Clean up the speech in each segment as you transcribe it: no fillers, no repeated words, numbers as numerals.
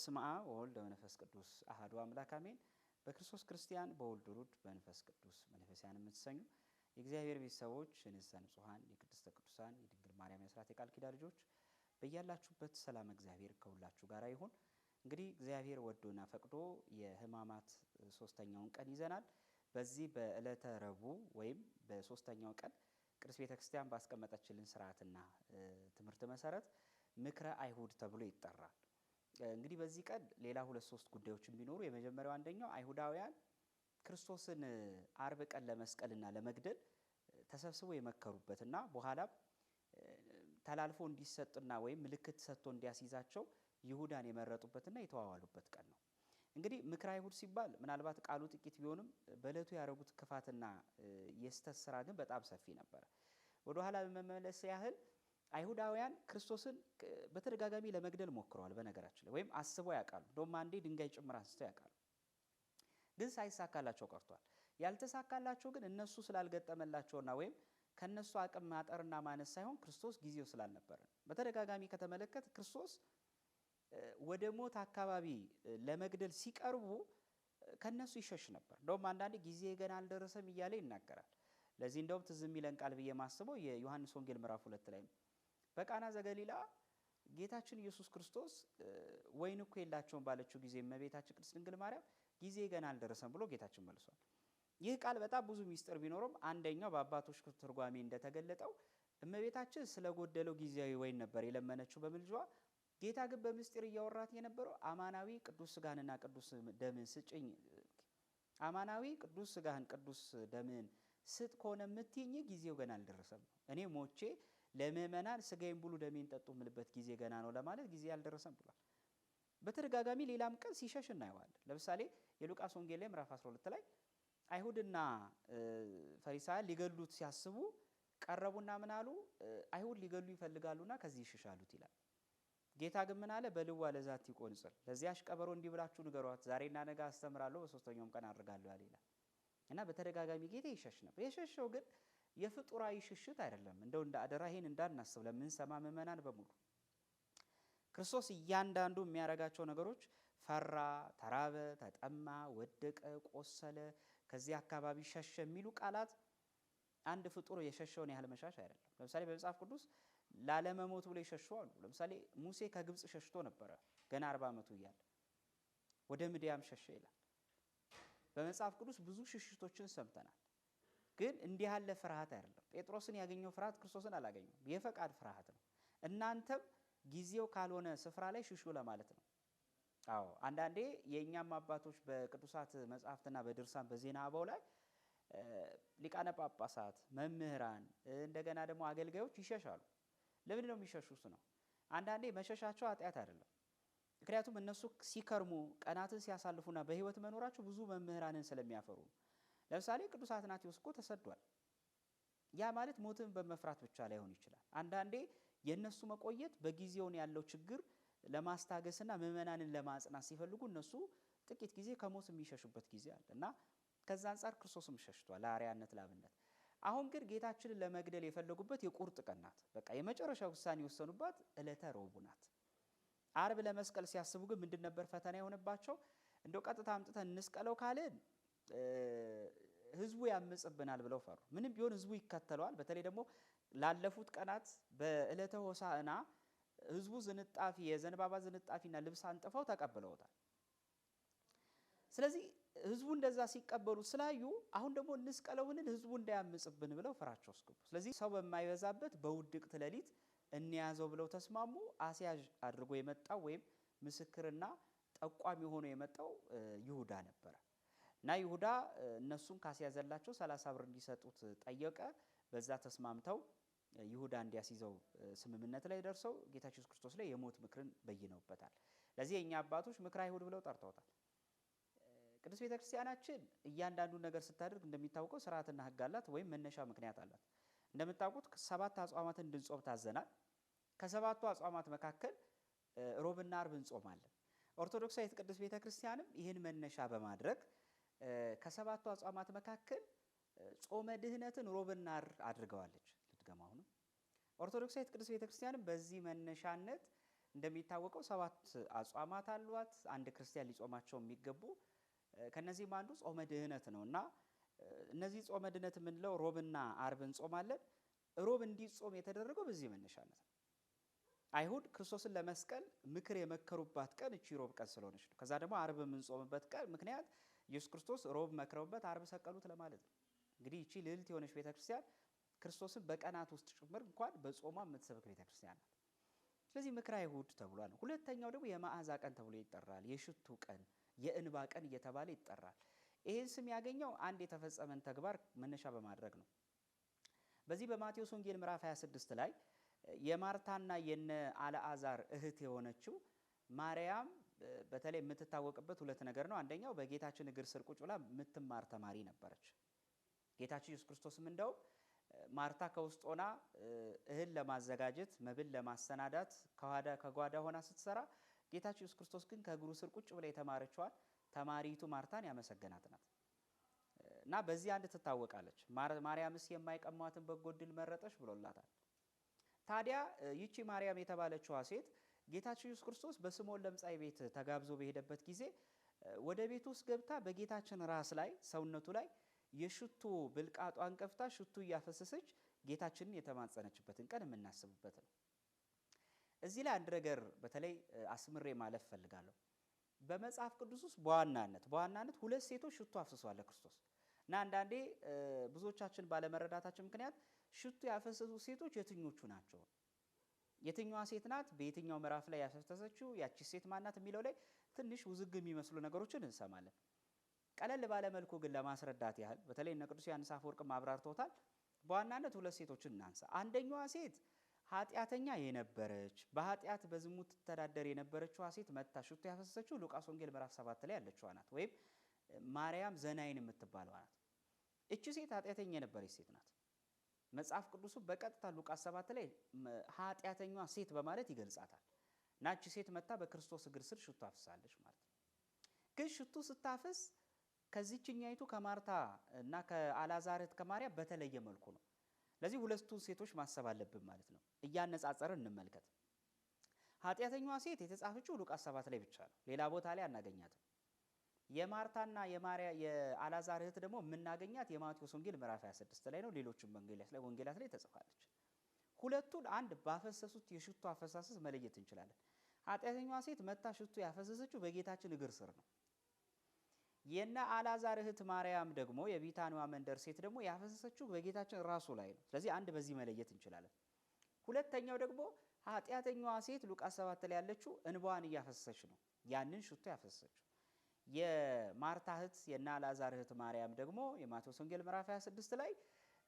በስመ አብ ወወልድ ወመንፈስ ቅዱስ አሐዱ አምላክ አሜን። በክርስቶስ ክርስቲያን በወልድ ውሉድ በመንፈስ ቅዱስ መንፈሳውያን የምትሰኙ የእግዚአብሔር ቤተሰቦች የንጽሕተ ንጹሐን የቅድስተ ቅዱሳን የድንግል ማርያም የአስራት የቃል ኪዳን ልጆች በያላችሁበት ሰላም እግዚአብሔር ከሁላችሁ ጋር ይሁን። እንግዲህ እግዚአብሔር ወዶና ፈቅዶ የሕማማት ሶስተኛውን ቀን ይዘናል። በዚህ በዕለተ ረቡዕ ወይም በሶስተኛው ቀን ቅድስት ቤተክርስቲያን ባስቀመጠችልን ስርዓትና ትምህርት መሰረት ምክረ አይሁድ ተብሎ ይጠራል። እንግዲህ በዚህ ቀን ሌላ ሁለት ሶስት ጉዳዮችን ቢኖሩ የመጀመሪያው አንደኛው አይሁዳውያን ክርስቶስን አርብ ቀን ለመስቀልና ለመግደል ተሰብስበው የመከሩበትና በኋላም ተላልፎ እንዲሰጥና ወይም ምልክት ሰጥቶ እንዲያስይዛቸው ይሁዳን የመረጡበትና የተዋዋሉበት ቀን ነው። እንግዲህ ምክረ አይሁድ ሲባል ምናልባት ቃሉ ጥቂት ቢሆንም በእለቱ ያደረጉት ክፋትና የስተት ስራ ግን በጣም ሰፊ ነበር። ወደ ኋላ በመመለስ ያህል አይሁዳውያን ክርስቶስን በተደጋጋሚ ለመግደል ሞክረዋል። በነገራችን ላይ ወይም አስበው ያውቃሉ። እንደውም አንዴ ድንጋይ ጭምር አንስተው ያውቃሉ። ግን ሳይሳካላቸው ቀርቷል። ያልተሳካላቸው ግን እነሱ ስላልገጠመላቸውና ወይም ከነሱ አቅም ማጠርና ማነስ ሳይሆን ክርስቶስ ጊዜው ስላልነበረ። በተደጋጋሚ ከተመለከት ክርስቶስ ወደ ሞት አካባቢ ለመግደል ሲቀርቡ ከነሱ ይሸሽ ነበር። እንደውም አንዳንዴ ጊዜ ገና አልደረሰም እያለ ይናገራል። ለዚህ እንደውም ትዝ የሚለን ቃል ብዬ ማስበው የዮሐንስ ወንጌል ምዕራፍ 2 ላይ በቃና ዘገሊላ ጌታችን ኢየሱስ ክርስቶስ ወይን እኮ የላቸውም ባለችው ጊዜ እመቤታችን ቅድስት ድንግል ማርያም ጊዜ ገና አልደረሰም ብሎ ጌታችን መልሷል። ይህ ቃል በጣም ብዙ ሚስጥር ቢኖረውም አንደኛው በአባቶች ትርጓሜ እንደተገለጠው እመቤታችን ስለጎደለው ጊዜያዊ ወይን ነበር የለመነችው በምልጃዋ። ጌታ ግን በምስጢር እያወራት የነበረው አማናዊ ቅዱስ ስጋህንና ቅዱስ ደምን ስጭኝ፣ አማናዊ ቅዱስ ስጋህን ቅዱስ ደምን ስጥ ከሆነ የምትይኝ ጊዜው ገና አልደረሰም ነው። እኔ ሞቼ ለምእመናን ስጋዬን ብሉ ደሜን ጠጡ የምልበት ጊዜ ገና ነው ለማለት ጊዜ አልደረሰም ብሏል። በተደጋጋሚ ሌላም ቀን ሲሸሽ እናየዋለን። ለምሳሌ የሉቃስ ወንጌል ላይ ምዕራፍ 12 ላይ አይሁድና ፈሪሳውያን ሊገሉት ሲያስቡ ቀረቡና ምን አሉ? አይሁድ ሊገሉ ይፈልጋሉና ከዚህ ይሽሻሉት ይላል። ጌታ ግን ምን አለ? በልዋ ለዛቲ ቆንጽል፣ ለዚያሽ ቀበሮ እንዲህ ብላችሁ ንገሯት፣ ዛሬና ነገ አስተምራለሁ በሶስተኛውም ቀን አድርጋለሁ ያለ ይላል። እና በተደጋጋሚ ጌታ ይሸሽ ነበር። የሸሸው ግን የፍጡራዊ ሽሽት አይደለም። እንደው እንደ አደራ ይሄን እንዳናስብ ለምንሰማ ምእመናን በሙሉ ክርስቶስ እያንዳንዱ የሚያደርጋቸው ነገሮች ፈራ፣ ተራበ፣ ተጠማ፣ ወደቀ፣ ቆሰለ፣ ከዚህ አካባቢ ሸሸ የሚሉ ቃላት አንድ ፍጡር የሸሸውን ያህል መሻሽ አይደለም። ለምሳሌ በመጽሐፍ ቅዱስ ላለመሞት ብሎ የሸሹ አሉ። ለምሳሌ ሙሴ ከግብፅ ሸሽቶ ነበረ ገና 40 ዓመቱ እያለ ወደ ምድያም ሸሸ ይላል። በመጽሐፍ ቅዱስ ብዙ ሽሽቶችን ሰምተናል። ግን እንዲህ ያለ ፍርሃት አይደለም። ጴጥሮስን ያገኘው ፍርሃት ክርስቶስን አላገኘው። የፈቃድ ፍርሃት ነው። እናንተም ጊዜው ካልሆነ ስፍራ ላይ ሽሹ ለማለት ነው። አዎ አንዳንዴ የእኛም አባቶች በቅዱሳት መጽሐፍትና በድርሳን በዜና አበው ላይ ሊቃነ ጳጳሳት፣ መምህራን እንደገና ደግሞ አገልጋዮች ይሸሻሉ። ለምንድን ነው የሚሸሹት ነው? አንዳንዴ መሸሻቸው ኃጢአት አይደለም። ምክንያቱም እነሱ ሲከርሙ ቀናትን ሲያሳልፉና በሕይወት መኖራቸው ብዙ መምህራንን ስለሚያፈሩ። ለምሳሌ ቅዱስ አትናቴዎስ እኮ ተሰዷል። ያ ማለት ሞትን በመፍራት ብቻ ላይሆን ይችላል። አንዳንዴ የእነሱ መቆየት በጊዜውን ያለው ችግር ለማስታገስና ምእመናንን ለማጽናት ሲፈልጉ እነሱ ጥቂት ጊዜ ከሞት የሚሸሹበት ጊዜ አለ እና ከዛ አንጻር ክርስቶስም ሸሽቷል ለአርአያነት ላብነት። አሁን ግን ጌታችንን ለመግደል የፈለጉበት የቁርጥ ቀን ናት። በቃ የመጨረሻ ውሳኔ የወሰኑባት ዕለተ ረቡዕ ናት። አርብ ለመስቀል ሲያስቡ ግን ምንድን ነበር ፈተና የሆነባቸው? እንደው ቀጥታ አምጥተን እንስቀለው ካልን ህዝቡ ያምጽብናል ብለው ፈሩ። ምንም ቢሆን ህዝቡ ይከተለዋል። በተለይ ደግሞ ላለፉት ቀናት በዕለተ ሆሳዕና ህዝቡ ዝንጣፊ የዘንባባ ዝንጣፊና ልብስ አንጥፈው ተቀብለውታል። ስለዚህ ህዝቡ እንደዛ ሲቀበሉ ስላዩ አሁን ደግሞ እንስቀለው ብንል ህዝቡ እንዳያምጽብን ብለው ፍራቸው አስገቡ። ስለዚህ ሰው በማይበዛበት በውድቅት ሌሊት እንያዘው ብለው ተስማሙ። አስያዥ አድርጎ የመጣው ወይም ምስክርና ጠቋሚ ሆኖ የመጣው ይሁዳ ነበረ እና ይሁዳ እነሱን ካስያዘላቸው 30 ብር እንዲሰጡት ጠየቀ። በዛ ተስማምተው ይሁዳ እንዲያስይዘው ስምምነት ላይ ደርሰው ጌታችን ኢየሱስ ክርስቶስ ላይ የሞት ምክርን በይነውበታል። ለዚህ የኛ አባቶች ምክረ አይሁድ ብለው ጠርተውታል። ቅዱስ ቤተክርስቲያናችን እያንዳንዱ ነገር ስታደርግ እንደሚታወቀው ስርዓትና ሕግ አላት ወይም መነሻ ምክንያት አላት። እንደምታውቁት 7 አጽዋማትን እንድንጾም ታዘናል። ከሰባቱ አጽዋማት መካከል ሮብና አርብ እንጾማለን። ኦርቶዶክሳዊት ቅዱስ ቤተክርስቲያንም ይህን መነሻ በማድረግ ከሰባቱ አጽዋማት መካከል ጾመ ድህነትን ሮብና አድርገዋለች። ልትገማው ነው። ኦርቶዶክሳዊት ቅዱስ ቤተክርስቲያንም በዚህ መነሻነት እንደሚታወቀው 7 አጽዋማት አሏት አንድ ክርስቲያን ሊጾማቸው የሚገቡ። ከነዚህም አንዱ ጾመ ድህነት ነውና እነዚህ ጾመ ድህነት የምንለው ሮብና አርብ እንጾማለን። ሮብ እንዲጾም የተደረገው በዚህ መነሻነት ነው። አይሁድ ክርስቶስን ለመስቀል ምክር የመከሩባት ቀን እቺ ሮብ ቀን ስለሆነች ነው። ከዛ ደግሞ አርብ የምንጾምበት ቀን ምክንያት ኢየሱስ ክርስቶስ ሮብ መክረውበት አርብ ሰቀሉት ለማለት ነው። እንግዲህ እቺ ልዕልት የሆነች ቤተክርስቲያን ክርስቶስን በቀናት ውስጥ ጭምር እንኳን በጾሟ የምትሰብክ ቤተክርስቲያን ናት። ስለዚህ ምክረ አይሁድ ተብሏል። ሁለተኛው ደግሞ የመዓዛ ቀን ተብሎ ይጠራል። የሽቱ ቀን፣ የእንባ ቀን እየተባለ ይጠራል። ይህን ስም ያገኘው አንድ የተፈጸመን ተግባር መነሻ በማድረግ ነው። በዚህ በማቴዎስ ወንጌል ምዕራፍ 26 ላይ የማርታና የነ አልዓዛር እህት የሆነችው ማርያም በተለይ የምትታወቅበት ሁለት ነገር ነው። አንደኛው በጌታችን እግር ስር ቁጭ ብላ የምትማር ተማሪ ነበረች። ጌታችን ኢየሱስ ክርስቶስም እንደው ማርታ ከውስጥ ሆና እህል ለማዘጋጀት መብል ለማሰናዳት ከጓዳ ሆና ስትሰራ፣ ጌታችን ኢየሱስ ክርስቶስ ግን ከእግሩ ስር ቁጭ ብላ የተማረችዋን ተማሪቱ ማርታን ያመሰገናት ናት እና በዚህ አንድ ትታወቃለች። ማርያምስ የማይቀሟትን በጎ ዕድል መረጠች ብሎላታል። ታዲያ ይቺ ማርያም የተባለችዋ ሴት ጌታችን ኢየሱስ ክርስቶስ በስምዖን ለምጻይ ቤት ተጋብዞ በሄደበት ጊዜ ወደ ቤት ውስጥ ገብታ በጌታችን ራስ ላይ ሰውነቱ ላይ የሽቱ ብልቃጧን ከፍታ ሽቱ እያፈሰሰች ጌታችንን የተማጸነችበትን ቀን የምናስብበት ነው። እዚህ ላይ አንድ ነገር በተለይ አስምሬ ማለፍ ፈልጋለሁ። በመጽሐፍ ቅዱስ ውስጥ በዋናነት ሁለት ሴቶች ሽቱ አፍስሰዋል ክርስቶስ እና አንዳንዴ ብዙዎቻችን ባለመረዳታችን ምክንያት ሽቱ ያፈሰሱ ሴቶች የትኞቹ ናቸው? የትኛዋ ሴት ናት? በየትኛው ምዕራፍ ላይ ያፈሰሰችው? ያቺ ሴት ማናት? የሚለው ላይ ትንሽ ውዝግብ የሚመስሉ ነገሮችን እንሰማለን። ቀለል ባለ መልኩ ግን ለማስረዳት ያህል በተለይ እነ ቅዱስ ዮሐንስ አፈወርቅም አብራርተውታል። በዋናነት ሁለት ሴቶችን እናንሳ። አንደኛዋ ሴት ኃጢአተኛ የነበረች በኃጢአት በዝሙት ትተዳደር የነበረችዋ ሴት መታ ሽቱ ያፈሰሰችው ሉቃስ ወንጌል ምዕራፍ 7 ላይ ያለችዋ ናት፣ ወይም ማርያም ዘናይን የምትባለዋ ናት። እቺ ሴት ኃጢአተኛ የነበረች ሴት ናት። መጽሐፍ ቅዱሱ በቀጥታ ሉቃስ 7 ላይ ኃጢአተኛዋ ሴት በማለት ይገልጻታል። እና እቺ ሴት መታ በክርስቶስ እግር ስር ሽቱ አፍሳለች ማለት ነው። ግን ሽቱ ስታፈስ ከዚህኛይቱ ከማርታ እና ከአልዓዛር እህት ከማርያም በተለየ መልኩ ነው። ለዚህ ሁለቱን ሴቶች ማሰብ አለብን ማለት ነው። እያነጻጸርን እንመልከት። ኃጢአተኛዋ ሴት የተጻፈችው ሉቃስ 7 ላይ ብቻ ነው፣ ሌላ ቦታ ላይ አናገኛትም። የማርታና የአልዓዛር እህት ደግሞ የምናገኛት የማቴዎስ ወንጌል ምዕራፍ 26 ላይ ነው። ሌሎችም ወንጌላት ላይ ተጽፋለች። ሁለቱን አንድ ባፈሰሱት የሽቱ አፈሳሰስ መለየት እንችላለን። ኃጢአተኛዋ ሴት መታ ሽቱ ያፈሰሰችው በጌታችን እግር ስር ነው። የነ አልዓዛር እህት ማርያም ደግሞ የቢታንያ መንደር ሴት ደግሞ ያፈሰሰችው በጌታችን ራሱ ላይ ነው። ስለዚህ አንድ በዚህ መለየት እንችላለን። ሁለተኛው ደግሞ ኃጢአተኛዋ ሴት ሉቃስ 7 ላይ ያለችው እንባዋን እያፈሰሰች ነው ያንን ሽቱ ያፈሰሰችው። የማርታ እህት የነ አልዓዛር እህት ማርያም ደግሞ የማቴዎስ ወንጌል ምዕራፍ 26 ላይ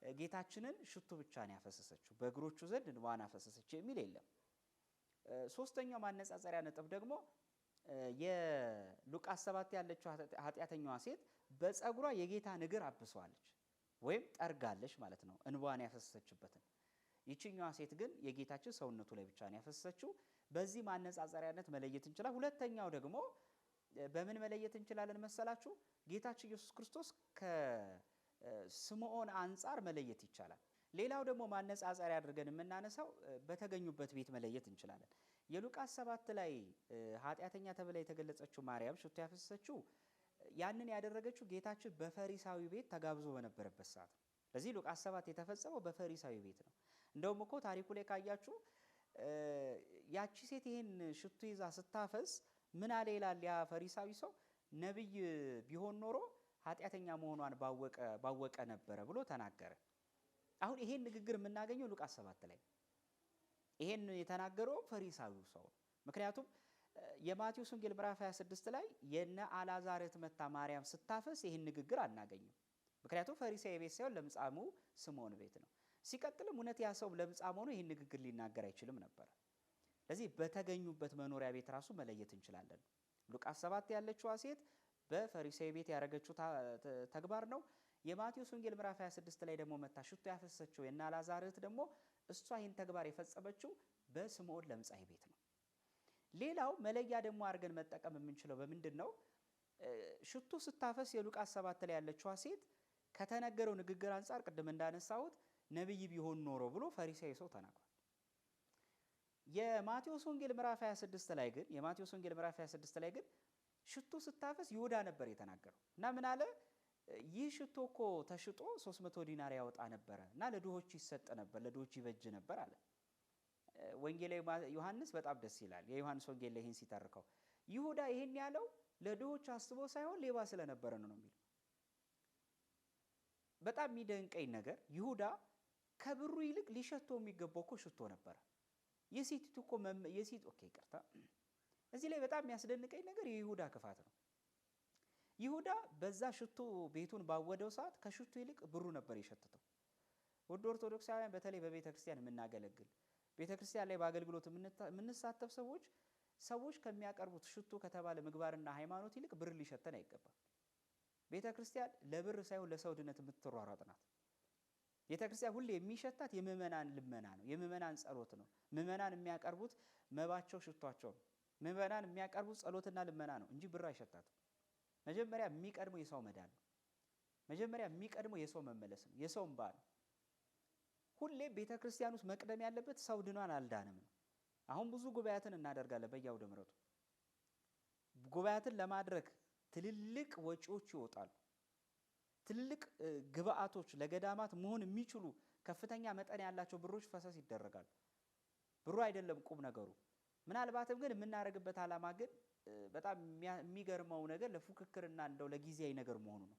ጌታችንን ሽቱ ብቻ ነው ያፈሰሰችው፣ በእግሮቹ ዘንድ እንባዋን አፈሰሰች የሚል የለም። ሶስተኛው ማነጻጸሪያ ነጥብ ደግሞ የሉቃስ 7 ያለችው ኃጢአተኛዋ ሴት በፀጉሯ የጌታን እግር አብሰዋለች ወይም ጠርጋለች ማለት ነው እንባዋን ያፈሰሰችበትን። ይችኛዋ ሴት ግን የጌታችን ሰውነቱ ላይ ብቻ ነው ያፈሰሰችው። በዚህ ማነጻጸሪያነት መለየት እንችላለን። ሁለተኛው ደግሞ በምን መለየት እንችላለን መሰላችሁ? ጌታችን ኢየሱስ ክርስቶስ ከስምዖን አንጻር መለየት ይቻላል። ሌላው ደግሞ ማነጻጸሪያ አድርገን የምናነሳው በተገኙበት ቤት መለየት እንችላለን። የሉቃስ 7 ላይ ኃጢአተኛ ተብላ የተገለጸችው ማርያም ሽቱ ያፈሰሰችው ያንን ያደረገችው ጌታችን በፈሪሳዊ ቤት ተጋብዞ በነበረበት ሰዓት ነው። ለዚህ ሉቃስ 7 የተፈጸመው በፈሪሳዊ ቤት ነው። እንደውም እኮ ታሪኩ ላይ ካያችሁ ያቺ ሴት ይሄን ሽቱ ይዛ ስታፈስ ምን አለ ይላል ያ ፈሪሳዊ ሰው፣ ነብይ ቢሆን ኖሮ ኃጢአተኛ መሆኗን ባወቀ ነበረ ብሎ ተናገረ። አሁን ይሄን ንግግር የምናገኘው ሉቃስ 7 ላይ ይሄን የተናገረው ፈሪሳዊው ሰው ነው። ምክንያቱም የማቴዎስ ወንጌል ምዕራፍ 26 ላይ የነ አልዓዛር እህት መታ ማርያም ስታፈስ ይሄን ንግግር አናገኝም። ምክንያቱም ፈሪሳዊ ቤት ሳይሆን ለምጻሙ ስምዖን ቤት ነው። ሲቀጥልም እውነት ያ ሰው ለምጻሙ ሆኖ ይሄን ንግግር ሊናገር አይችልም ነበር። ስለዚህ በተገኙበት መኖሪያ ቤት ራሱ መለየት እንችላለን። ሉቃስ 7 ያለችዋ ሴት በፈሪሳዊ ቤት ያደረገችው ተግባር ነው። የማቴዎስ ወንጌል ምዕራፍ 26 ላይ ደግሞ መታ ሽቱ ያፈሰሰችው የነ አልዓዛር እህት ደግሞ እሷ ይህን ተግባር የፈጸመችው በስምዖን ለምጻይ ቤት ነው። ሌላው መለያ ደግሞ አድርገን መጠቀም የምንችለው በምንድን ነው? ሽቱ ስታፈስ የሉቃስ 7 ላይ ያለችዋ ሴት ከተነገረው ንግግር አንጻር ቅድም እንዳነሳሁት ነብይ ቢሆን ኖሮ ብሎ ፈሪሳዊ ሰው ተናግሯል። የማቴዎስ ወንጌል ምዕራፍ 26 ላይ ግን ሽቶ ስታፈስ ይሁዳ ነበር የተናገረው እና ምን አለ? ይህ ሽቶ እኮ ተሽጦ 300 ዲናር ያወጣ ነበረ እና ለድሆች ይሰጥ ነበር፣ ለድሆች ይበጅ ነበር አለ። ወንጌላዊ ዮሐንስ በጣም ደስ ይላል። የዮሐንስ ወንጌል ላይ ይህን ሲተርከው ይሁዳ ይህን ያለው ለድሆች አስቦ ሳይሆን ሌባ ስለነበረ ነው የሚለው። በጣም የሚደንቀኝ ነገር ይሁዳ ከብሩ ይልቅ ሊሸተው የሚገባው እኮ ሽቶ ነበረ። የሴቲቱ እኮ ይቅርታ፣ እዚህ ላይ በጣም የሚያስደንቀኝ ነገር የይሁዳ ክፋት ነው። ይሁዳ በዛ ሽቶ ቤቱን ባወደው ሰዓት ከሽቶ ይልቅ ብሩ ነበር የሸተተው። ውድ ኦርቶዶክሳውያን፣ በተለይ በቤተ ክርስቲያን የምናገለግል ቤተ ክርስቲያን ላይ በአገልግሎት የምንሳተፍ ሰዎች ከሚያቀርቡት ሽቶ ከተባለ ምግባርና ሃይማኖት ይልቅ ብር ሊሸተን አይገባም። ቤተ ክርስቲያን ለብር ሳይሆን ለሰው ድነት የምትሯሯጥ ናት። ቤተ ክርስቲያን ሁሌ የሚሸታት የምእመናን ልመና ነው፣ የምእመናን ጸሎት ነው። ምእመናን የሚያቀርቡት መባቸው ሽቷቸው ነው። ምእመናን የሚያቀርቡት ጸሎትና ልመና ነው እንጂ ብር አይሸታትም። መጀመሪያ የሚቀድመው የሰው መዳን ነው። መጀመሪያ የሚቀድመው የሰው መመለስ ነው፣ የሰው እንባ ነው። ሁሌ ቤተ ክርስቲያን ውስጥ መቅደም ያለበት ሰው ድኗን አልዳንም ነው። አሁን ብዙ ጉባኤያትን እናደርጋለን በየአውደ ምሕረቱ። ጉባኤያትን ለማድረግ ትልልቅ ወጪዎች ይወጣሉ። ትልልቅ ግብአቶች ለገዳማት መሆን የሚችሉ ከፍተኛ መጠን ያላቸው ብሮች ፈሰስ ይደረጋሉ። ብሩ አይደለም ቁም ነገሩ። ምናልባትም ግን የምናደርግበት ዓላማ ግን በጣም የሚገርመው ነገር ለፉክክርና እንደው ለጊዜያዊ ነገር መሆኑ ነው።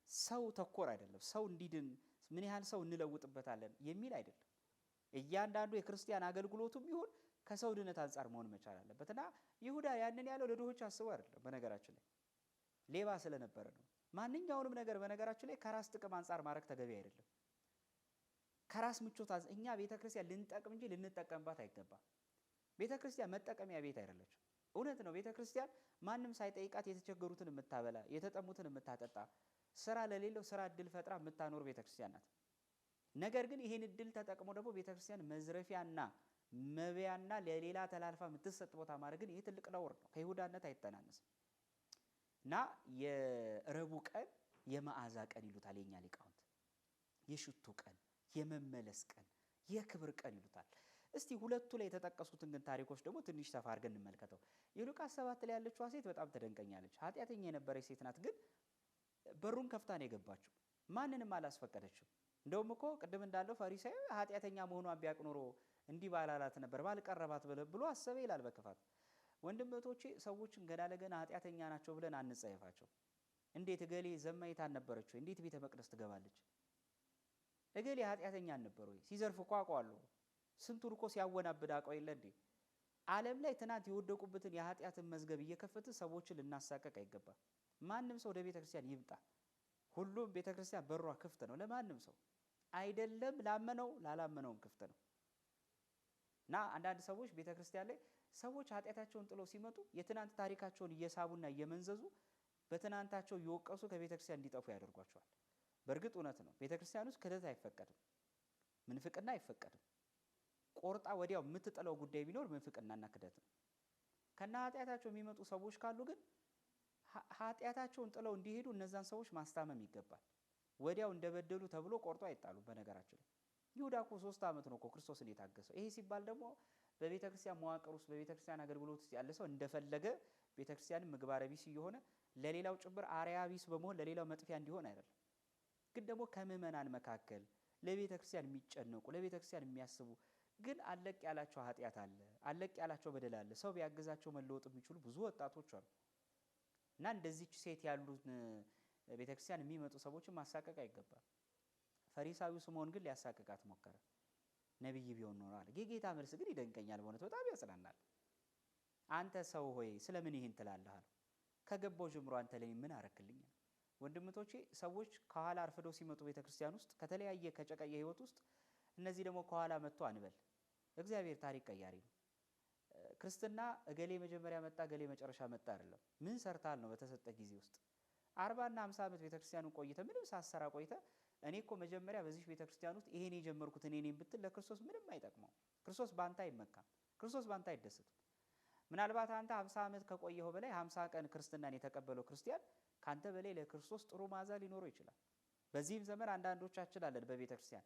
ሰው ተኮር አይደለም። ሰው እንዲድን ምን ያህል ሰው እንለውጥበታለን የሚል አይደለም። እያንዳንዱ የክርስቲያን አገልግሎቱም ይሁን ከሰው ድነት አንጻር መሆን መቻል አለበት እና ይሁዳ ያንን ያለው ለድሆች አስቦ አይደለም። በነገራችን ላይ ሌባ ስለነበረ ነው። ማንኛውንም ነገር በነገራችን ላይ ከራስ ጥቅም አንጻር ማድረግ ተገቢ አይደለም። ከራስ ምቾት እኛ ቤተ ክርስቲያን ልንጠቅም እንጂ ልንጠቀምባት አይገባም። ቤተ ክርስቲያን መጠቀሚያ ቤት አይደለችም። እውነት ነው። ቤተ ክርስቲያን ማንም ሳይጠይቃት የተቸገሩትን የምታበላ፣ የተጠሙትን የምታጠጣ፣ ስራ ለሌለው ስራ እድል ፈጥራ የምታኖር ቤተ ክርስቲያን ናት። ነገር ግን ይህን እድል ተጠቅሞ ደግሞ ቤተ ክርስቲያን መዝረፊያና መብያና ለሌላ ተላልፋ የምትሰጥ ቦታ ማድረግን ይህ ትልቅ ነውር ነው። ከይሁዳነት አይተናነስም እና የረቡዕ ቀን የመዓዛ ቀን ይሉታል የኛ ሊቃውንት። የሽቱ ቀን፣ የመመለስ ቀን፣ የክብር ቀን ይሉታል። እስቲ ሁለቱ ላይ የተጠቀሱትን ግን ታሪኮች ደግሞ ትንሽ ሰፋ አድርገን እንመልከተው። የሉቃስ 7 ላይ ያለችዋ ሴት በጣም ትደንቀኛለች። ኃጢአተኛ የነበረች ሴት ናት፣ ግን በሩን ከፍታ ነው የገባችው። ማንንም አላስፈቀደችም። እንደውም እኮ ቅድም እንዳለው ፈሪሳዊ ኃጢአተኛ መሆኗን ቢያውቅ ኖሮ እንዲህ ባላላት ነበር፣ ባልቀረባት ብሎ አሰበ ይላል በክፋት። ወንድም እህቶቼ፣ ሰዎችን ገና ለገና ኃጢአተኛ ናቸው ብለን አንጸየፋቸው። እንዴት እገሌ ዘማዊት አልነበረች ወይ? እንዴት ቤተ መቅደስ ትገባለች? እገሌ ኃጢአተኛ አልነበረ ወይ? ሲዘርፍ እኮ አውቀዋለሁ። ስንቱን እኮ ሲያወናብድ አውቀው የለ እንዴ? ዓለም ላይ ትናንት የወደቁበትን የኃጢአትን መዝገብ እየከፈትን ሰዎችን ልናሳቀቅ አይገባም። ማንም ሰው ወደ ቤተ ክርስቲያን ይምጣ። ሁሉም ቤተ ክርስቲያን በሯ ክፍት ነው ለማንም ሰው፣ አይደለም ላመነው ላላመነውም ክፍት ነው። እና አንዳንድ ሰዎች ቤተ ክርስቲያን ላይ ሰዎች ኃጢአታቸውን ጥለው ሲመጡ የትናንት ታሪካቸውን እየሳቡና እየመንዘዙ በትናንታቸው እየወቀሱ ከቤተ ክርስቲያን እንዲጠፉ ያደርጓቸዋል። በእርግጥ እውነት ነው፣ ቤተ ክርስቲያን ውስጥ ክህደት አይፈቀድም፣ ምንፍቅና አይፈቀድም። ቆርጣ ወዲያው የምትጥለው ጉዳይ ቢኖር ምንፍቅናና ክህደት ነው። ከና ኃጢአታቸው የሚመጡ ሰዎች ካሉ ግን ኃጢአታቸውን ጥለው እንዲሄዱ እነዛን ሰዎች ማስታመም ይገባል። ወዲያው እንደበደሉ ተብሎ ቆርጦ አይጣሉም። በነገራችን ላይ ይሁዳ እኮ 3 ዓመት ነው እኮ ክርስቶስን የታገሰው። ይሄ ሲባል ደግሞ በቤተ ክርስቲያን መዋቅር ውስጥ በቤተ ክርስቲያን አገልግሎት ውስጥ ያለ ሰው እንደፈለገ ቤተ ክርስቲያንን ምግባረ ቢስ እየሆነ ለሌላው ጭምር አርአያ ቢስ በመሆን ለሌላው መጥፊያ እንዲሆን አይደለም። ግን ደግሞ ከምዕመናን መካከል ለቤተ ክርስቲያን የሚጨነቁ ለቤተ ክርስቲያን የሚያስቡ ግን አለቅ ያላቸው ኃጢአት አለ፣ አለቅ ያላቸው በደል አለ፣ ሰው ቢያግዛቸው መለወጥ የሚችሉ ብዙ ወጣቶች አሉ። እና እንደዚች ሴት ያሉት ቤተ ክርስቲያን የሚመጡ ሰዎችን ማሳቀቅ አይገባም። ፈሪሳዊው ስምዖን ግን ሊያሳቅቃት ሞከረ። ነቢይ ቢሆን ኖሮ አለ። የጌታ መልስ ግን ይደንቀኛል፣ በእውነት በጣም ያጽናናል። አንተ ሰው ሆይ ስለምን ይህን ትላለህ አለው። ከገባው ጀምሮ አንተ ለኔ ምን አረክልኝ? ወንድምቶቼ፣ ሰዎች ከኋላ አርፍደው ሲመጡ ቤተ ክርስቲያን ውስጥ ከተለያየ ከጨቀየ ህይወት ውስጥ እነዚህ ደግሞ ከኋላ መጥቶ አንበል። እግዚአብሔር ታሪክ ቀያሪ ነው። ክርስትና እገሌ መጀመሪያ መጣ እገሌ መጨረሻ መጣ አይደለም። ምን ሰርታል ነው በተሰጠ ጊዜ ውስጥ 40 እና 50 ዓመት ቤተክርስቲያኑን ቆይተ ምንም ሳሰራ ቆይተ እኔ እኮ መጀመሪያ በዚህ ቤተክርስቲያን ውስጥ ይሄን የጀመርኩት እኔ ነኝ ብትል ለክርስቶስ ምንም አይጠቅመው። ክርስቶስ ባንተ አይመካም። ክርስቶስ ባንተ አይደሰትም። ምናልባት አንተ 50 ዓመት ከቆየው በላይ 50 ቀን ክርስትናን የተቀበለው ክርስቲያን ካንተ በላይ ለክርስቶስ ጥሩ ማዛ ሊኖረው ይችላል። በዚህም ዘመን አንዳንዶቻችን አለን በቤተክርስቲያን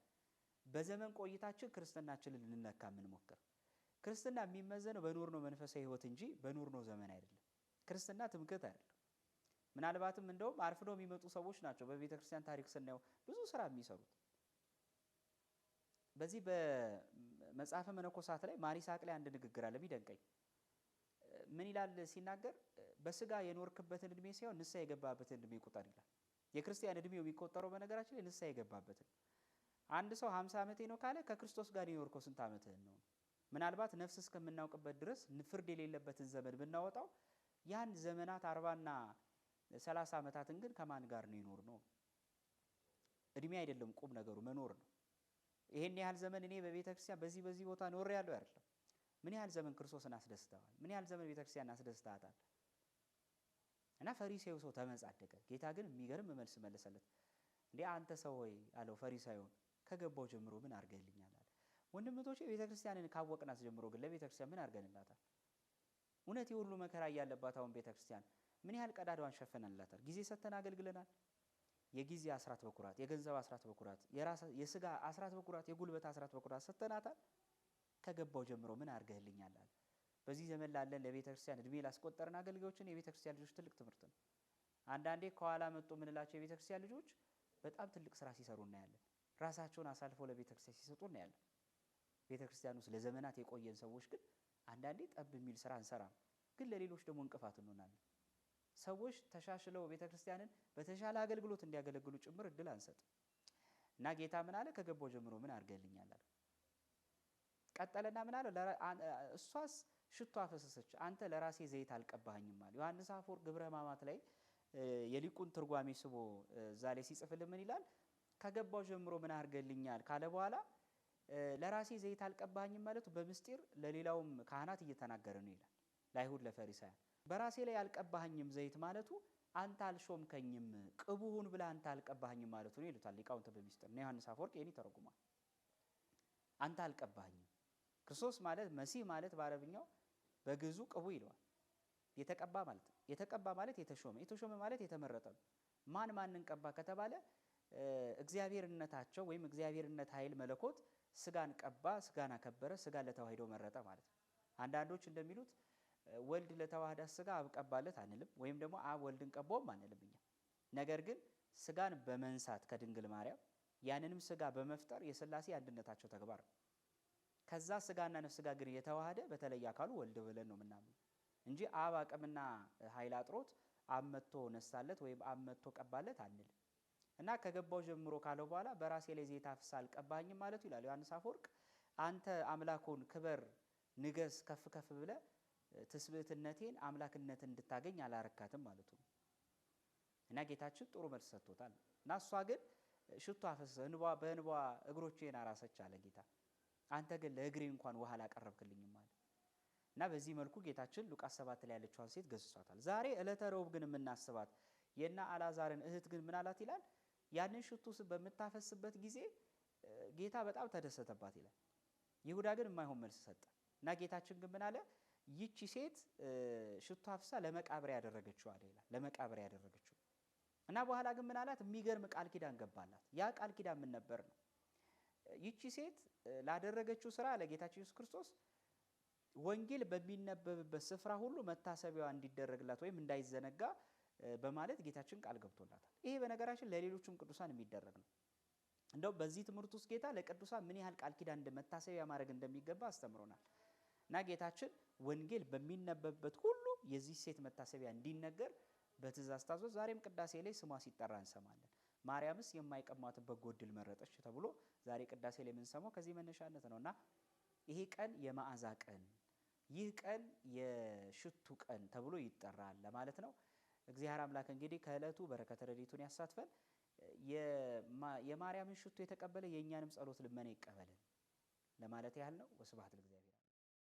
በዘመን ቆይታችን ክርስትናችንን ልንነካ ምን ሞክር ክርስትና የሚመዘነው በኑር ነው መንፈሳዊ ህይወት እንጂ በኑር ነው ዘመን አይደለም። ክርስትና ትምክህት አይደለም። ምናልባትም እንደውም አርፍዶ የሚመጡ ሰዎች ናቸው በቤተ ክርስቲያን ታሪክ ስናየው ብዙ ስራ የሚሰሩት። በዚህ በመጽሐፈ መነኮሳት ላይ ማር ይስሐቅ ላይ አንድ ንግግር አለ የሚደንቀኝ። ምን ይላል ሲናገር በስጋ የኖርክበትን እድሜ ሳይሆን ንስሐ የገባበትን እድሜ ቁጠር ይላል። የክርስቲያን እድሜው የሚቆጠረው በነገራችን ላይ ንስሐ የገባበትን። አንድ ሰው 50 ዓመቴ ነው ካለ ከክርስቶስ ጋር የኖርከው ስንት ዓመትህን ነው? ምናልባት ነፍስ እስከምናውቅበት ድረስ ፍርድ የሌለበትን ዘመን ብናወጣው ያን ዘመናት 40ና 30 ዓመታትን ግን ከማን ጋር ነው ይኖር ነው? እድሜ አይደለም ቁም ነገሩ መኖር ነው። ይሄን ያህል ዘመን እኔ በቤተ ክርስቲያን በዚህ ቦታ ኖር ያለው አይደለም። ምን ያህል ዘመን ክርስቶስን አስደስተዋል? ምን ያህል ዘመን ቤተ ክርስቲያን አስደስታታል? እና ፈሪሳዩ ሰው ተመጻደቀ። ጌታ ግን የሚገርም መልስ መለሰለት። እንዴ አንተ ሰው ሆይ አለው ፈሪሳዩን፣ ከገባው ጀምሮ ምን አርገልኛል አለ። ወንድምቶቼ ቤተ ክርስቲያንን ካወቅናት ጀምሮ ግን ለቤተ ክርስቲያን ምን አርገንላታል? እውነት የሁሉ መከራ ያለባት አሁን ቤተ ክርስቲያን ምን ያህል ቀዳዳዋን ሸፈነላታል? ጊዜ ሰተን አገልግለናል። የጊዜ አስራት በኩራት፣ የገንዘብ አስራት በኩራት፣ የስጋ አስራት በኩራት፣ የጉልበት አስራት በኩራት ሰተናታል። ከገባው ጀምሮ ምን አርገልኛል አለ። በዚህ ዘመን ላለን ለቤተ ክርስቲያን እድሜ ላስቆጠርን አገልጋዮችን የቤተ ክርስቲያን ልጆች ትልቅ ትምህርት ነው። አንዳንዴ ከኋላ መጡ ምንላቸው የቤተ ክርስቲያን ልጆች በጣም ትልቅ ስራ ሲሰሩ እናያለን። ራሳቸውን አሳልፈው ለቤተ ክርስቲያን ሲሰጡ እናያለን። ቤተ ክርስቲያን ውስጥ ለዘመናት የቆየን ሰዎች ግን አንዳንዴ ጠብ የሚል ስራ እንሰራም፣ ግን ለሌሎች ደግሞ እንቅፋት እንሆናለን። ሰዎች ተሻሽለው ቤተ ክርስቲያንን በተሻለ አገልግሎት እንዲያገለግሉ ጭምር እድል አንሰጥ እና ጌታ ምን አለ? ከገባው ጀምሮ ምን አርገልኛል አለ። ቀጠለና ምን አለ? እሷስ ሽቶ አፈሰሰች፣ አንተ ለራሴ ዘይት አልቀባኸኝም አለ። ዮሐንስ አፈወርቅ ግብረ ሕማማት ላይ የሊቁን ትርጓሜ ስቦ እዛ ላይ ሲጽፍልን ምን ይላል? ከገባው ጀምሮ ምን አርገልኛል ካለ በኋላ ለራሴ ዘይት አልቀባኸኝም ማለቱ በምስጢር ለሌላውም ካህናት እየተናገረ ነው ይላል። ለአይሁድ ለፈሪሳውያን በራሴ ላይ አልቀባኸኝም ዘይት ማለቱ አንተ አልሾምከኝም፣ ቅቡሁን ብለህ አንተ አልቀባኸኝም ማለቱ ነው ይሉታል ሊቃውንት በምስጢር። እና ዮሐንስ አፈወርቅ ይሄን ይተረጉማል። አንተ አልቀባኸኝም። ክርስቶስ ማለት መሲህ ማለት በአረብኛው በግዙ ቅቡ ይለዋል። የተቀባ ማለት ነው። የተቀባ ማለት የተሾመ ማለት የተመረጠ ነው። ማንን ቀባ ከተባለ እግዚአብሔርነታቸው ወይም እግዚአብሔርነት ኃይል መለኮት ስጋን ቀባ፣ ስጋን አከበረ፣ ስጋን ለተዋህዶ መረጠ ማለት ነው። አንዳንዶች እንደሚሉት ወልድ ለተዋህዳት ስጋ አብ ቀባለት አንልም፣ ወይም ደግሞ አብ ወልድን ቀባውም አንልም እኛ። ነገር ግን ስጋን በመንሳት ከድንግል ማርያም ያንንም ስጋ በመፍጠር የሥላሴ አንድነታቸው ተግባር ነው። ከዛ ስጋና ነፍስ ጋር ግን የተዋሃደ በተለይ አካሉ ወልድ ብለን ነው የምናምነው እንጂ አብ አቅምና ኃይል አጥሮት አብ መጥቶ ነሳለት ወይም አብ መጥቶ ቀባለት አንልም። እና ከገባው ጀምሮ ካለው በኋላ በራሴ ላይ ዘይት አፍስሰህ አልቀባኸኝም ማለቱ ይላል ዮሐንስ አፈወርቅ አንተ አምላኩን ክበር፣ ንገስ፣ ከፍ ከፍ ብለህ ትስብእትነቴን አምላክነትን እንድታገኝ አላረካትም ማለቱ ነው። እና ጌታችን ጥሩ መልስ ሰጥቶታል። እና እሷ ግን ሽቶ አፈሰሰ፣ በእንባ እግሮቼን አራሰች አለ ጌታ። አንተ ግን ለእግሬ እንኳን ውሃ አላቀረብክልኝም አለ። እና በዚህ መልኩ ጌታችን ሉቃስ 7 ላይ ያለችዋን ሴት ገስጿታል። ዛሬ ዕለተ ረቡዕ ግን የምናስባት የና አልዓዛርን እህት ግን ምን አላት ይላል? ያንን ሽቱ በምታፈስበት ጊዜ ጌታ በጣም ተደሰተባት ይላል። ይሁዳ ግን የማይሆን መልስ ሰጠ። እና ጌታችን ግን ምን አለ? ይቺ ሴት ሽቱ አፍሳ ለመቃብር ያደረገችው አለ ይላል። ለመቃብር ያደረገችው እና በኋላ ግን ምን አላት? የሚገርም ቃል ኪዳን ገባላት። ያ ቃል ኪዳን ምን ነበር ነው? ይቺ ሴት ላደረገችው ስራ ለጌታችን ኢየሱስ ክርስቶስ ወንጌል በሚነበብበት ስፍራ ሁሉ መታሰቢያዋ እንዲደረግላት ወይም እንዳይዘነጋ በማለት ጌታችን ቃል ገብቶላታል። ይሄ በነገራችን ለሌሎችም ቅዱሳን የሚደረግ ነው። እንደው በዚህ ትምህርት ውስጥ ጌታ ለቅዱሳን ምን ያህል ቃል ኪዳን መታሰቢያ ማድረግ እንደሚገባ አስተምሮናል። እና ጌታችን ወንጌል በሚነበብበት ሁሉ የዚህ ሴት መታሰቢያ እንዲነገር በትእዛዝ ታዞ ዛሬም ቅዳሴ ላይ ስሟ ሲጠራ እንሰማለን። ማርያምስ የማይቀማትን በጎ ዕድል መረጠች ተብሎ ዛሬ ቅዳሴ ላይ የምንሰማው ከዚህ መነሻነት ነውና ይሄ ቀን የመዓዛ ቀን፣ ይህ ቀን የሽቱ ቀን ተብሎ ይጠራል ለማለት ነው። እግዚአብሔር አምላክ እንግዲህ ከዕለቱ በረከተ ረድኤቱን ያሳትፈን። የማርያምን ሽቱ የተቀበለ የእኛንም ጸሎት ልመና ይቀበልን ለማለት ያህል ነው። ወስብሐት ለእግዚአብሔር።